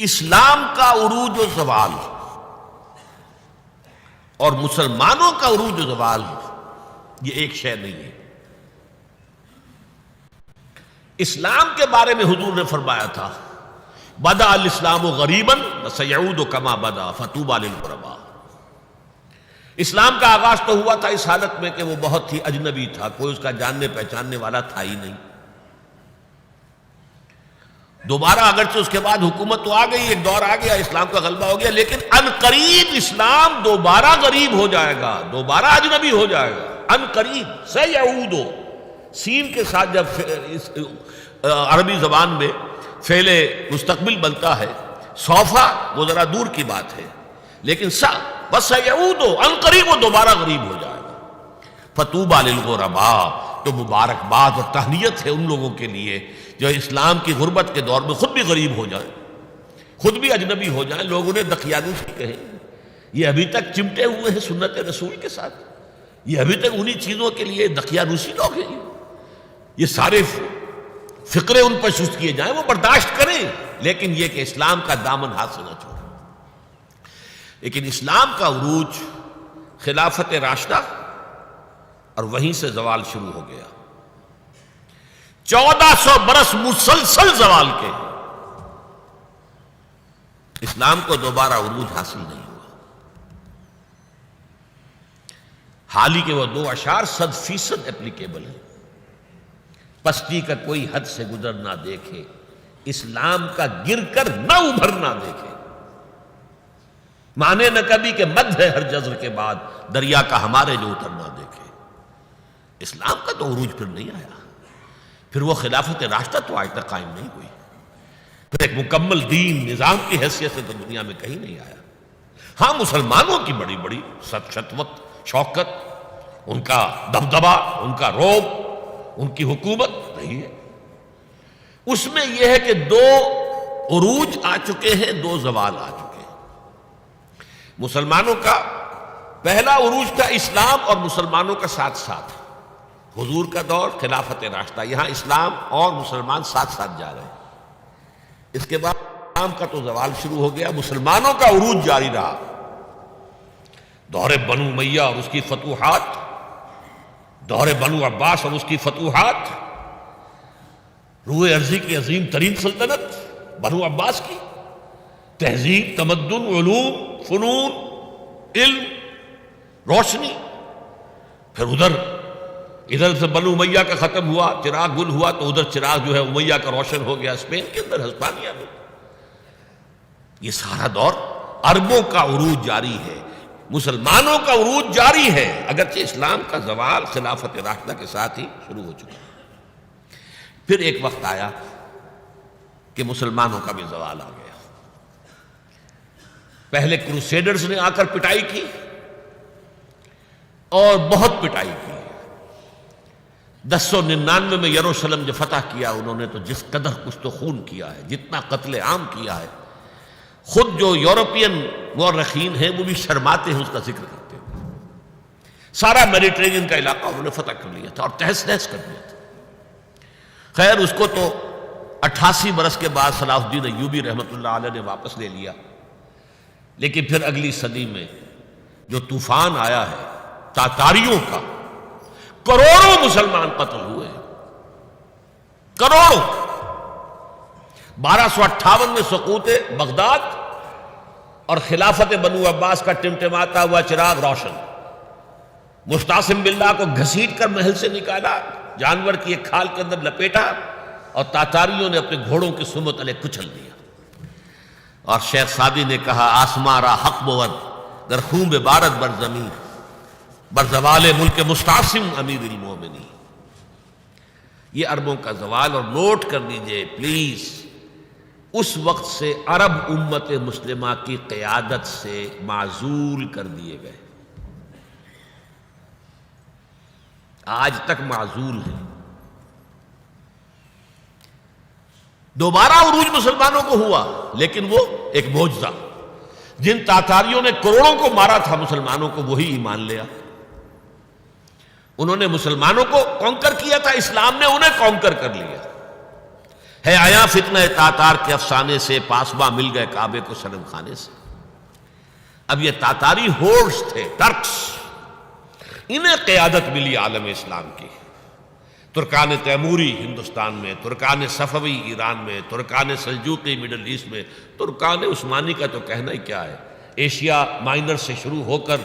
اسلام کا عروج و زوال اور مسلمانوں کا عروج و زوال یہ ایک شے نہیں ہے۔ اسلام کے بارے میں حضور نے فرمایا تھا بدأ الاسلام غریبا وسیعود کما بدا فطوبی للغرباء۔ اسلام کا آغاز تو ہوا تھا اس حالت میں کہ وہ بہت ہی اجنبی تھا، کوئی اس کا جاننے پہچاننے والا تھا ہی نہیں۔ دوبارہ اگرچہ اس کے بعد حکومت تو آ گئی، ایک دور آ گیا، اسلام کا غلبہ ہو گیا، لیکن ان قریب اسلام دوبارہ غریب ہو جائے گا، دوبارہ اجنبی ہو جائے گا، ان قریب۔ سیعود سین کے ساتھ جب عربی زبان میں فعل مستقبل بنتا ہے، سوفا وہ ذرا دور کی بات ہے، لیکن بس سیعود ان قریب وہ دوبارہ غریب ہو جائے گا۔ فطوبی للغرباء، تو مبارکباد اور تہنیت ہے ان لوگوں کے لیے جو اسلام کی غربت کے دور میں خود بھی غریب ہو جائیں، خود بھی اجنبی ہو جائیں، لوگ انہیں دقیانوسی کہیں۔ یہ ابھی تک چمٹے ہوئے ہیں سنت رسول کے ساتھ، یہ ابھی تک انہی چیزوں کے لیے دقیانوسی لوگ ہیں۔ یہ سارے فقرے ان پر شست کیے جائیں، وہ برداشت کریں، لیکن یہ کہ اسلام کا دامن ہاتھ سے نہ چھوڑیں۔ لیکن اسلام کا عروج خلافت راشدہ اور وہیں سے زوال شروع ہو گیا۔ 1400 برس مسلسل زوال کے، اسلام کو دوبارہ عروج حاصل نہیں ہوا۔ حال ہی کے وہ 2 اشعار 100% اپلیکیبل ہیں۔ پستی کا کوئی حد سے گزر نہ دیکھے، اسلام کا گر کر نہ ابھر نہ دیکھے، مانے نہ کبھی کہ مد ہے ہر جزر کے بعد، دریا کا ہمارے جو اتر نہ دیکھے۔ اسلام کا تو عروج پھر نہیں آیا، پھر وہ خلافت راشدہ تو آج تک قائم نہیں ہوئی، پھر ایک مکمل دین نظام کی حیثیت سے تو دنیا میں کہیں نہیں آیا۔ ہاں مسلمانوں کی بڑی بڑی شتوت شوکت، ان کا دبدبا، ان کا رعب، ان کی حکومت رہی ہے۔ اس میں یہ ہے کہ 2 عروج آ چکے ہیں، 2 زوال آ چکے ہیں۔ مسلمانوں کا پہلا عروج تھا اسلام اور مسلمانوں کا ساتھ ساتھ، حضور کا دور خلافت راشدہ، یہاں اسلام اور مسلمان ساتھ ساتھ جا رہے ہیں۔ اس کے بعد اسلام کا تو زوال شروع ہو گیا، مسلمانوں کا عروج جاری رہا۔ دور بنو امیہ اور اس کی فتوحات، دور بنو عباس اور اس کی فتوحات، روئے ارضی کی عظیم ترین سلطنت بنو عباس کی، تہذیب، تمدن، علوم، فنون، علم، روشنی۔ پھر ادھر سے بنو امیہ کا ختم ہوا، چراغ گل ہوا، تو ادھر چراغ جو ہے امیہ کا روشن ہو گیا، اسپین کے اندر، ہسپانیہ میں۔ یہ سارا دور عربوں کا عروج جاری ہے، مسلمانوں کا عروج جاری ہے، اگرچہ اسلام کا زوال خلافت راشدہ کے ساتھ ہی شروع ہو چکا۔ پھر ایک وقت آیا کہ مسلمانوں کا بھی زوال آ گیا۔ پہلے کروسیڈرز نے آ کر پٹائی کی اور بہت پٹائی کی۔ 1099 میں یروشلم جو فتح کیا انہوں نے، تو جس قدر کچھ تو خون کیا ہے، جتنا قتل عام کیا ہے، خود جو یورپین مورخین ہیں وہ بھی شرماتے ہیں اس کا ذکر کرتے ہیں۔ سارا میڈیٹرینین کا علاقہ انہوں نے فتح کر لیا تھا اور تہس نہس کر دیا تھا۔ خیر اس کو تو 88 برس کے بعد صلاح الدین ایوبی رحمۃ اللہ علیہ نے واپس لے لیا، لیکن پھر اگلی صدی میں جو طوفان آیا ہے تاتاریوں کا، کروڑوں مسلمان قتل ہوئے، کروڑوں۔ 1258 میں سقوط بغداد اور خلافت بنو عباس کا ٹمٹماتا ہوا چراغ روشن۔ مستعصم باللہ کو گھسیٹ کر محل سے نکالا، جانور کی ایک کھال کے اندر لپیٹا، اور تاتاریوں نے اپنے گھوڑوں کی سمت علیہ کچل دیا۔ اور شیخ سعدی نے کہا آسماں را حق بود در خون بارد بر زمین، بر زوال ملک مستعصم امیر المومنین۔ یہ عربوں کا زوال، اور نوٹ کر لیجئے پلیز، اس وقت سے عرب امت مسلمہ کی قیادت سے معزول کر دیے گئے، آج تک معزول ہیں۔ دوبارہ عروج مسلمانوں کو ہوا، لیکن وہ ایک معجزہ، جن تاتاریوں نے کروڑوں کو مارا تھا مسلمانوں کو، وہی ایمان لیا۔ انہوں نے مسلمانوں کو کانکر کیا تھا، اسلام نے انہیں کانکر کر لیا۔ ہے آیا فتنہ تاتار کے افسانے سے، پاسباں مل گئے کعبے کو صنم خانے سے۔ اب یہ تاتاری ہورس تھے، ٹرکس، انہیں قیادت ملی عالم اسلام کی۔ ترکان تیموری ہندوستان میں، ترکان صفوی ایران میں، ترکان سلجوقی مڈل ایسٹ میں، ترکان عثمانی کا تو کہنا ہی کیا ہے، ایشیا مائنر سے شروع ہو کر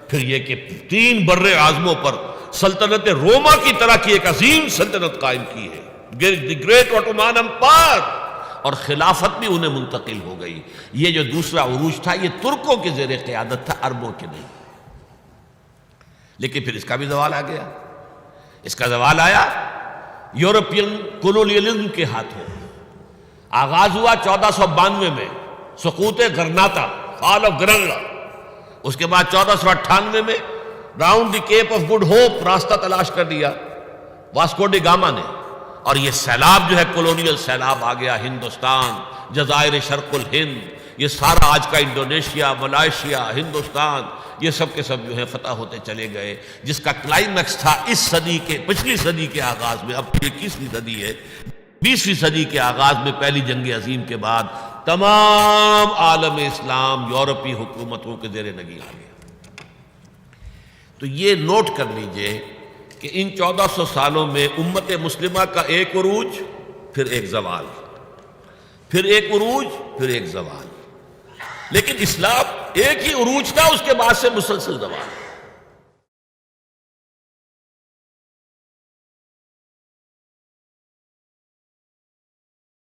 پھر یہ کہ 3 بر اعظموں پر سلطنت روما کی طرح کی ایک عظیم سلطنت قائم کی ہے، دی گریٹ آٹومان امپائر، اور خلافت بھی انہیں منتقل ہو گئی۔ یہ جو دوسرا عروج تھا یہ ترکوں کے زیر قیادت تھا، عربوں کے نہیں۔ لیکن پھر اس کا بھی زوال آ گیا۔ اس کا زوال آیا یورپین کولونیلزم کے ہاتھوں۔ آغاز ہوا 1492 میں، سقوط غرناطہ، فال آف گرناڈا۔ اس کے بعد 1498 میں round the cape of good hope, راستہ تلاش کر دیا واسکو ڈی گاما نے، اور یہ سیلاب جو ہے کولونیل سیلاب آ گیا، ہندوستان، جزائر شرق الہند، یہ سارا آج کا انڈونیشیا، ملائیشیا، ہندوستان، یہ سب کے سب جو ہیں فتح ہوتے چلے گئے، جس کا کلائمیکس تھا اس صدی کے، پچھلی صدی کے آغاز میں۔ اب 21ویں صدی ہے، 20ویں صدی کے آغاز میں پہلی جنگ عظیم کے بعد تمام عالم اسلام یورپی حکومتوں کے زیر نگین آ گیا۔ تو یہ نوٹ کر لیجئے کہ ان 1400 سالوں میں امت مسلمہ کا ایک عروج، پھر ایک زوال، پھر ایک عروج، پھر ایک زوال۔ لیکن اسلام ایک ہی عروج تھا، اس کے بعد سے مسلسل زوال۔